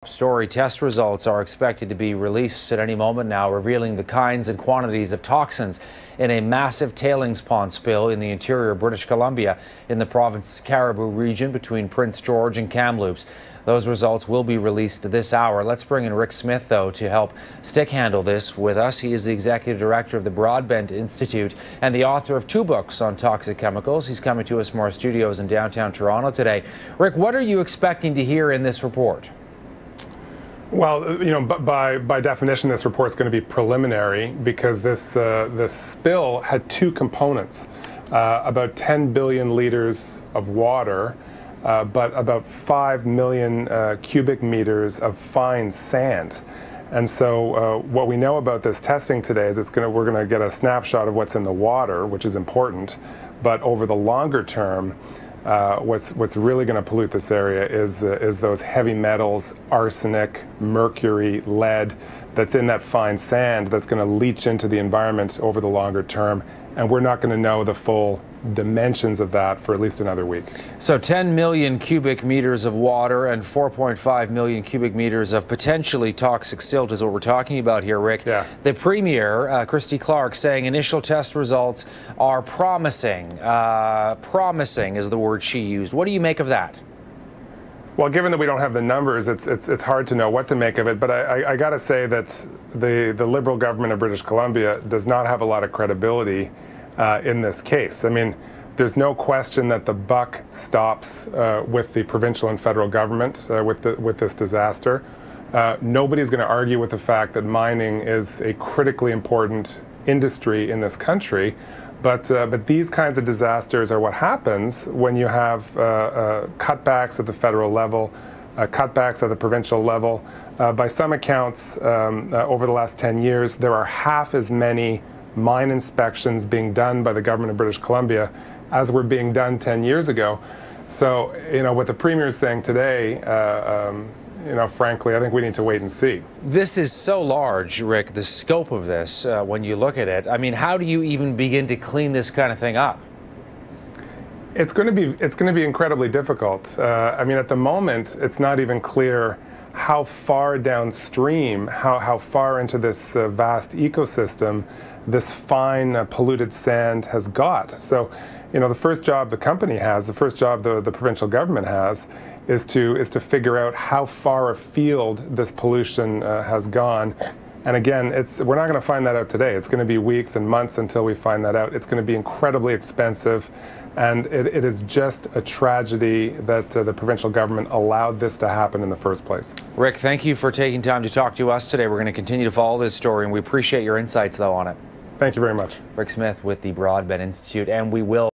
Story test results are expected to be released at any moment now, revealing the kinds and quantities of toxins in a massive tailings pond spill in the interior of British Columbia in the province's Caribou region between Prince George and Kamloops. Those results will be released this hour. Let's bring in Rick Smith, though, to help stick handle this with us. He is the executive director of the Broadbent Institute and the author of 2 books on toxic chemicals. He's coming to us from our studios in downtown Toronto today. Rick, what are you expecting to hear in this report? Well, by definition, this report's going to be preliminary because this spill had 2 components: about 10 billion liters of water, but about 5 million cubic meters of fine sand. And so, what we know about this testing today is we're going to get a snapshot of what's in the water, which is important. But over the longer term, what's really going to pollute this area is those heavy metals, arsenic, mercury, lead that's in that fine sand that's going to leach into the environment over the longer term, and we're not going to know the full dimensions of that for at least another week. So 10 million cubic meters of water and 4.5 million cubic meters of potentially toxic silt is what we're talking about here, Rick. Yeah. The Premier, Christy Clark, saying initial test results are promising. Promising is the word she used. What do you make of that? Well, given that we don't have the numbers, it's hard to know what to make of it. But I got to say that the Liberal government of British Columbia does not have a lot of credibility in this case. I mean, there's no question that the buck stops with the provincial and federal government with this disaster. Nobody's going to argue with the fact that mining is a critically important industry in this country. But these kinds of disasters are what happens when you have cutbacks at the federal level, cutbacks at the provincial level. By some accounts, over the last 10 years, there are half as many mine inspections being done by the government of British Columbia as were being done 10 years ago. So, what the Premier is saying today, frankly, I think we need to wait and see. This is so large, Rick, the scope of this, when you look at it. I mean, how do you even begin to clean this kind of thing up? It's going to be incredibly difficult. I mean, at the moment, it's not even clear how far downstream, how far into this vast ecosystem this fine polluted sand has got. So, the first job the company has, the first job the provincial government has, is to figure out how far afield this pollution has gone. And again, we're not going to find that out today. It's going to be weeks and months until we find that out. It's going to be incredibly expensive, and it is just a tragedy that the provincial government allowed this to happen in the first place. Rick, thank you for taking time to talk to us today. We're going to continue to follow this story, and we appreciate your insights, though, on it. Thank you very much. Rick Smith with the Broadbent Institute, and we will